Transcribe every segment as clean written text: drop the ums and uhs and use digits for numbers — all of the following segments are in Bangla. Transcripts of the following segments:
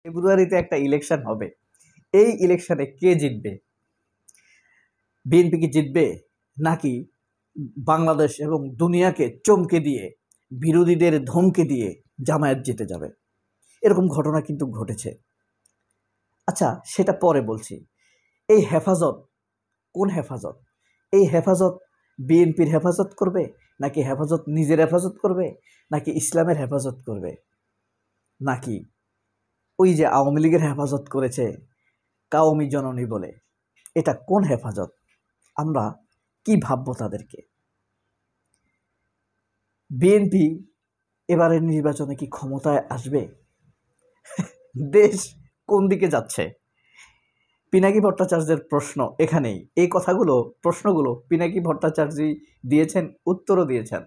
ফেব্রুয়ারিতে একটা ইলেকশন হবে। এই ইলেকশনে কে জিতবে? বিএনপি কি জিতবে, নাকি বাংলাদেশ এবং দুনিয়াকে চমকে দিয়ে, বিরোধীদের ধমকে দিয়ে জামায়াত জিতে যাবে? এরকম ঘটনা কিন্তু ঘটেছে। আচ্ছা, সেটা পরে বলছি। এই হেফাজত কোন হেফাজত? এই হেফাজত বিএনপির হেফাজত করবে, নাকি হেফাজত নিজের হেফাজত করবে, নাকি ইসলামের হেফাজত করবে, নাকি ওই যে আওয়ামী লীগের হেফাজত করেছে কাওমি জননী বলে? এটা কোন হেফাজত? আমরা কি ভাববো তাদেরকে? বিএনপি এবারের নির্বাচনে কি ক্ষমতায় আসবে? দেশ কোন দিকে যাচ্ছে? পিনাকি ভট্টাচার্যের প্রশ্ন এখানেই। এই প্রশ্নগুলো পিনাকি ভট্টাচার্যই দিয়েছেন, উত্তরও দিয়েছেন।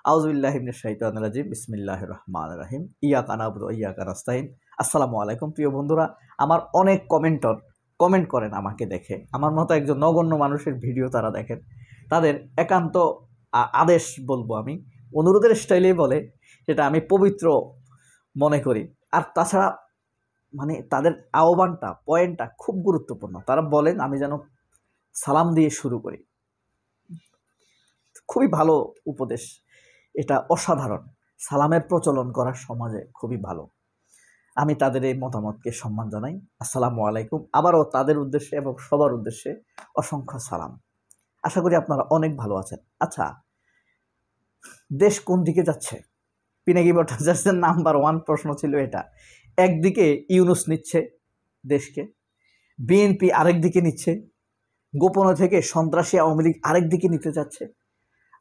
আউযুবিল্লাহি মিনাশ শাইতানির রাজিম, বিসমিল্লাহির রহমানির রহিম, ইয়াকা না'বুদু ওয়া ইয়াকা নাস্তাইন। আসসালামু আলাইকুম প্রিয় বন্ধুরা। আমার অনেক কমেন্ট করেন আমাকে দেখে। আমার মতো একজন নগণ্য মানুষের ভিডিও তারা দেখেন। তাদের একান্ত আদেশ বলবো আমি, অনুরোধের স্টাইলেই বলে, সেটা আমি পবিত্র মনে করি। আর তাছাড়া মানে তাদের আহ্বানটা, পয়েন্টটা খুব গুরুত্বপূর্ণ। তারা বলেন আমি যেন সালাম দিয়ে শুরু করি। খুবই ভালো উপদেশ, এটা অসাধারণ। সালামের প্রচলন করার সমাজে খুবই ভালো। আমি তাদের এই মতামতকে সম্মান জানাই। আসসালামু আলাইকুম। আবারও তাদের উদ্দেশ্যে এবং সবার উদ্দেশ্যে অসংখ্য সালাম। আশা করি আপনারা অনেক ভালো আছেন। আচ্ছা, দেশ কোন দিকে যাচ্ছে? পিনাকি ভট্টাচার্যের নাম্বার 1 প্রশ্ন ছিল এটা। একদিকে ইউনূস নিচ্ছে দেশকে, বিএনপি আরেক দিকে নিচ্ছে, গোপনে থেকে সন্ত্রাসী আওয়ামী লীগ আরেক দিকে নিতে যাচ্ছে,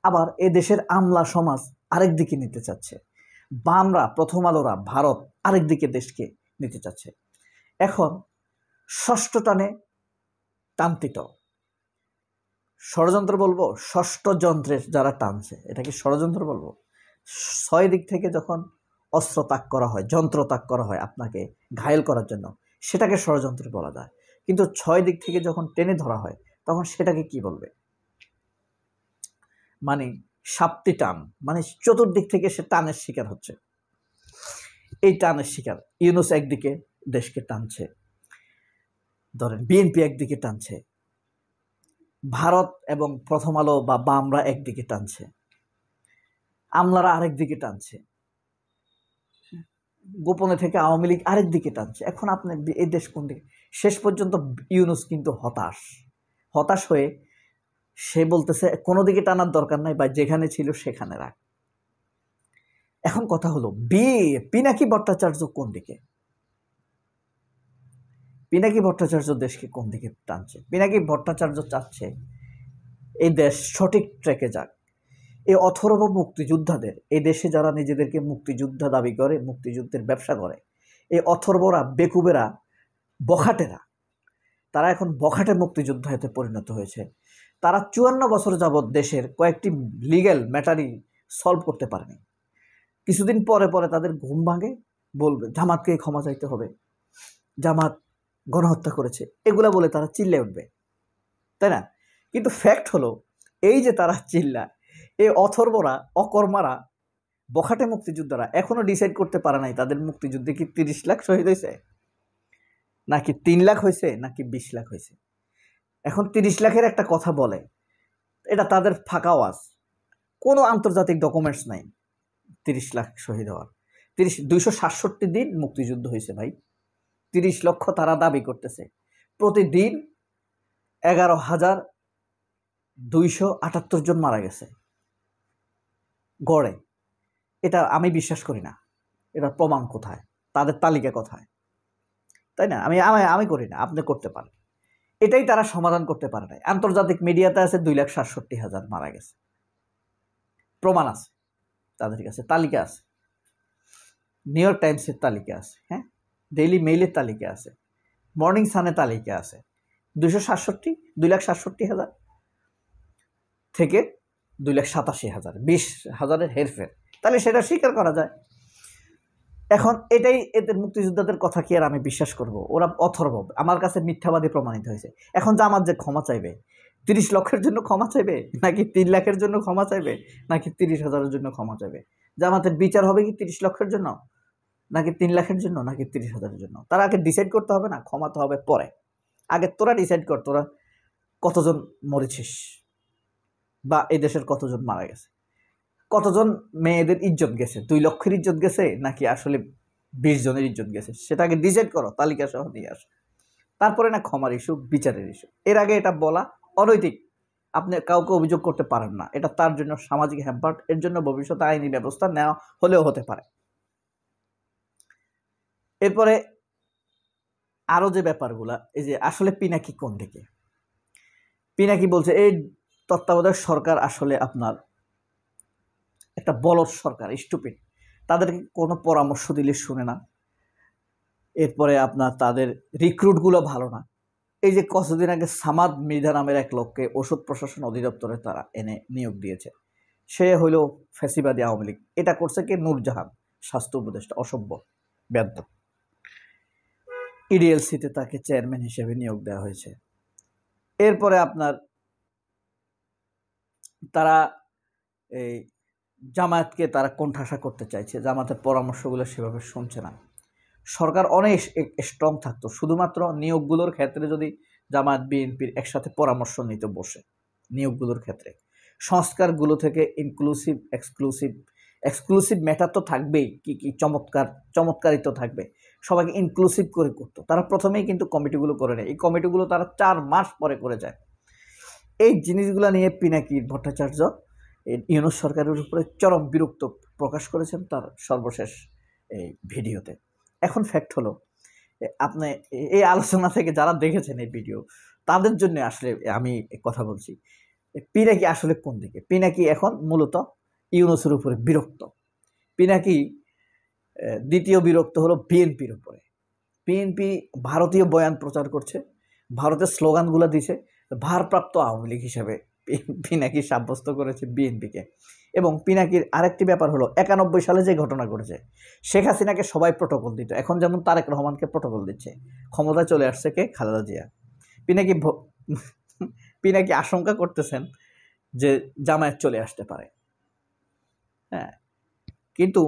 আবার এ দেশের আমলা সমাজ আরেক দিকে নিতে চাচ্ছে, বামরা, প্রথম আলোরা, ভারত আরেক দিকে দেশকে নিতে চাচ্ছে। এখন ষষ্ঠ টানে টানতিত, ষড়যন্ত্র বলবো, ষষ্ঠ যন্ত্রের যারা টানছে, এটা কি ষড়যন্ত্র বলবো? 6 দিক থেকে যখন অস্ত্র তাক করা হয়, যন্ত্র তাক করা হয় আপনাকে ঘায়েল করার জন্য, সেটাকে ষড়যন্ত্র বলা যায়। কিন্তু 6 দিক থেকে যখন টেনে ধরা হয়, তখন সেটাকে কি বলবে? মানে সাপ্তি টান, মানে চতুর্দিক থেকে সে টানের শিকার হচ্ছে। এই টানের শিকার ইউনূস একদিকে দেশকে টানছে, ধরেন বিএনপি একদিকে টানছে, ভারত এবং প্রথম আলো বা বামরা একদিকে টানছে, আমলারা আরেক দিকে টানছে, গোপনে থেকে আওয়ামী লীগ আরেক দিকে টানছে। এখন আপনি এই দেশ কোন দিকে? শেষ পর্যন্ত ইউনূস কিন্তু হতাশ হয়ে সে বলতেছে কোনো দিকে টানার দরকার নাই, বা যেখানে ছিল সেখানে রাখ। এখন কথা হলো, পিনাকি ভট্টাচার্য কোন দিকে? পিনাকি ভট্টাচার্য দেশকে কোন দিকে টানছে? পিনাকি ভট্টাচার্য চাচ্ছে এই দেশ সঠিক ট্র্যাকে যাক। এই অথর্ব মুক্তিযোদ্ধাদের, এই দেশে যারা নিজেদেরকে মুক্তিযোদ্ধা দাবি করে, মুক্তিযুদ্ধের ব্যবসা করে, এই অথর্বরা, বেকুবেরা, বখাটেরা, তারা এখন বখাটে মুক্তিযোদ্ধাতে পরিণত হয়েছে। তারা 54 বছর যাবৎ দেশের কয়েকটি লিগ্যাল ম্যাটারই সলভ করতে পারেনি। কিছুদিন পরে পরে তাদের ঘুম ভাঙে, বলবে জামাতকে ক্ষমা চাইতে হবে, জামাত গণহত্যা করেছে, এগুলা বলে তারা চিল্লে উঠবে, তাই না? কিন্তু ফ্যাক্ট হলো, এই যে তারা চিল্লায়, এই অথর্বরা, অকর্মারা, বখাটে মুক্তিযোদ্ধারা এখনো ডিসাইড করতে পারে নাই তাদের মুক্তিযুদ্ধে কি 30 লাখ শহীদ হয়েছে, নাকি 3 লাখ হয়েছে, নাকি 20 লাখ হয়েছে। এখন 30 লাখের একটা কথা বলে, এটা তাদের ফাঁকা আওয়াজ। কোনো আন্তর্জাতিক ডকুমেন্টস নাই 30 লাখ শহীদ হওয়ার। 267 দিন মুক্তিযুদ্ধ হয়েছে ভাই। 30 লক্ষ তারা দাবি করতেছে। প্রতিদিন 11,278 জন মারা গেছে গড়ে। এটা আমি বিশ্বাস করি না। এটার প্রমাণ কোথায়? তাদের তালিকা কোথায়? তাই না? আমি করি না, আপনি করতে পারেন। এটাই তারা সমাধান করতে পারে নাই। আন্তর্জাতিক মিডিয়াতে আছে 2,67,000 মারা গেছে, প্রমাণ আছে তাদের কাছে, তালিকা আছে, নিউ ইয়র্ক টাইমসের তালিকা আছে, হ্যাঁ, ডেইলি মেইলের তালিকা আছে, মর্নিং সানের তালিকা আছে। 2,67,000 থেকে 2,87,000, 20,000-এর হেরফের। তাহলে সেটা স্বীকার করা যায়। এখন এটাই এদের মুক্তিযোদ্ধাদের কথা কি আর আমি বিশ্বাস করব? ওরা অথর্ব, আমার কাছে মিথ্যাবাদী প্রমাণিত হয়েছে। এখন জামাত যে ক্ষমা চাইবে, 30 লক্ষের জন্য ক্ষমা চাইবে, নাকি 3 লাখের জন্য ক্ষমা চাইবে, নাকি 30,000-এর জন্য ক্ষমা চাইবে? জামাতের বিচার হবে কি 30 লক্ষের জন্য? নাকি 3 লাখের জন্য, নাকি 30,000-এর জন্য? তারা আগে ডিসাইড করতে হবে না? ক্ষমা তো হবে পরে। আগে তোরা ডিসাইড কর, তোরা কতজন মরেছিস, বা এই দেশের কতজন মারা গেছে, কতজন মেয়েদের ইজ্জত গেছে, 2 লক্ষের ইজ্জত গেছে নাকি আসলে 20 জনের ইজ্জত গেছে, সেটা আগে ডিসাইড করো, তালিকা সহ নিয়ে আস। তারপরে না ক্ষমার ইস্যু, বিচারের ইস্যু। এর আগে এটা বলা অনৈতিক। আপনি কাউকে অভিযোগ করতে পারেন না, এটা তার জন্য সামাজিক হ্যাম্পার্ট, এর জন্য ভবিষ্যতে আইনি ব্যবস্থা নেওয়া হলেও হতে পারে। এরপরে আরো যে ব্যাপারগুলা, এই যে আসলে পিনাকি কোন দিকে, পিনাকি বলছে এই তত্ত্বাবধায়ক সরকার আসলে আপনার একটা বলদ সরকার, স্টুপিড, তাদেরকে কোনো পরামর্শ দিলে শুনে না। এরপরে আপনার তাদের রিক্রুটগুলো ভালো না। এই যে কতদিন আগে সামাদ মৃধা নামের এক লোককে ওষুধ প্রশাসন অধিদপ্তরে তারা এনে নিয়োগ দিয়েছে, সে হইল ফ্যাসিবাদী আওয়ামী লীগ। এটা করছে কি? নূরজাহান, স্বাস্থ্য উপদেষ্টা, অসভ্য ব্যর্থ। ইডিএলসিতে তাকে চেয়ারম্যান হিসেবে নিয়োগ দেওয়া হয়েছে। এরপরে আপনার তারা এই জামায়াতকে তারা কোণঠাসা করতে চাইছে, জামাতের পরামর্শগুলো সেভাবে শুনছে না। সরকার অনেক স্ট্রং থাকতো, শুধুমাত্র নিয়োগগুলোর ক্ষেত্রে যদি জামায়াত বিএনপির একসাথে পরামর্শ নিতে বসে, নিয়োগগুলোর ক্ষেত্রে সংস্কারগুলো থেকে ইনক্লুসিভ এক্সক্লুসিভ ম্যাটার তো থাকবেই, কি কি চমৎকারিত থাকবে, সবাইকে ইনক্লুসিভ করে করতো। তারা প্রথমেই কিন্তু কমিটিগুলো করে নেয়, এই কমিটিগুলো তারা 4 মাস পরে করে যায়। এই জিনিসগুলো নিয়ে পিনাকি ভট্টাচার্য ইউনূস সরকারের উপরে চরম বিরক্ত প্রকাশ করেছেন তার সর্বশেষ এই ভিডিওতে। এখন ফ্যাক্ট হলো, আপনি এই আলোচনা থেকে যারা দেখেছেন এই ভিডিও, তাদের জন্য আসলে আমি কথা বলছি, পিনাকি আসলে কোন দিকে। পিনাকি এখন মূলত ইউনূসের উপরে বিরক্ত। পিনাকি দ্বিতীয় বিরক্ত হলো বিএনপির উপরে। বিএনপি ভারতীয় বয়ান প্রচার করছে, ভারতের স্লোগানগুলো দিছে, ভারপ্রাপ্ত আওয়ামী লীগ হিসাবে পিনাকি সাব্যস্ত করেছে বিএনপিকে। এবং পিনাকির আরেকটি ব্যাপার হলো, 91 সালে যে ঘটনা ঘটেছে, শেখ হাসিনাকে সবাই প্রটোকল দিত, এখন যেমন তারেক রহমানকে প্রটোকল দিচ্ছে। ক্ষমতায় চলে আসছে কে? খালেদা জিয়া। পিনাকি আশঙ্কা করতেছেন যে জামায়াত চলে আসতে পারে। হ্যাঁ, কিন্তু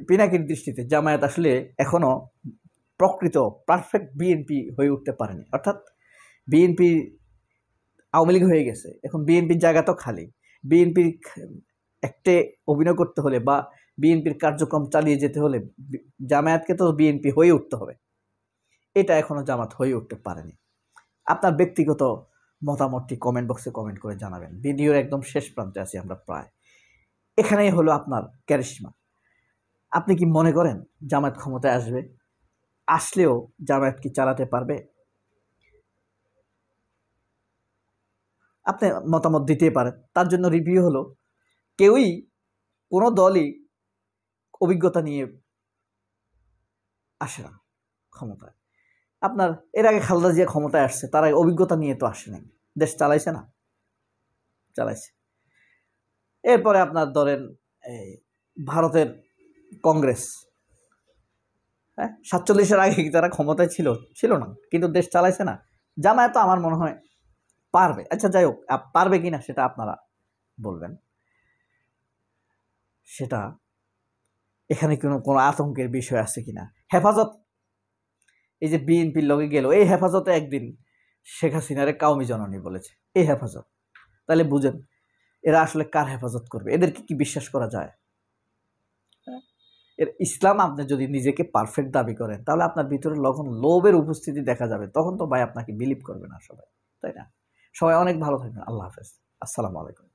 পিনাকির দৃষ্টিতে জামায়াত আসলে এখনো প্রকৃত পারফেক্ট বিএনপি হয়ে উঠতে পারেনি। অর্থাৎ বিএনপি আওয়ামী লীগ হয়ে গেছে, এখন বিএনপির জায়গা তো খালি। বিএনপির একটে অভিনয় করতে হলে বা বিএনপির কার্যক্রম চালিয়ে যেতে হলে জামায়াতকে তো বিএনপি হয়ে উঠতে হবে। এটা এখনো জামাত হয়ে উঠতে পারেনি। আপনার ব্যক্তিগত মতামতটি কমেন্ট বক্সে কমেন্ট করে জানাবেন। ভিডিওর একদম শেষ প্রান্তে আছি আমরা প্রায়। এখানেই হলো আপনার ক্যারিশমা। আপনি কি মনে করেন জামায়াত ক্ষমতায় আসবে? আসলেও জামায়াত কি চালাতে পারবে? আপনি মতামত দিতেই পারেন। তার জন্য রিভিউ হলো, কেউই কোনো দলই অভিজ্ঞতা নিয়ে আসে না ক্ষমতায়। আপনার এর আগে খালেদা জিয়া ক্ষমতায় আসছে, তার আগে অভিজ্ঞতা নিয়ে তো আসে নাই, দেশ চালাইছে না? চালাইছে। এরপরে আপনার ধরেন এই ভারতের কংগ্রেস, হ্যাঁ, 47-এর আগে তারা ক্ষমতায় ছিল না, কিন্তু দেশ চালাইছে না? জামায়াত তো আমার মনে হয় পারবে। আচ্ছা যাই হোক, পারবে কিনা সেটা আপনারা বলবেন। সেটা এখানে কোনো আতঙ্কের বিষয় আছে কিনা। হেফাজত, এই যে বিএনপির লগে গেল, এই হেফাজতে একদিন শেখ হাসিনারে কাউমি জননী বলেছে, এই হেফাজত। তাহলে বুঝেন এরা আসলে কার হেফাজত করবে, এদেরকে কি বিশ্বাস করা যায়? এর ইসলাম, আপনি যদি নিজেকে পারফেক্ট দাবি করেন, তাহলে আপনার ভিতরে যখন লোভের উপস্থিতি দেখা যাবে, তখন তো ভাই আপনাকে বিলিভ করবে না সবাই, তাই না? সবাই অনেক ভালো থাকবেন। আল্লাহ হাফেজ, আসসালামু আলাইকুম।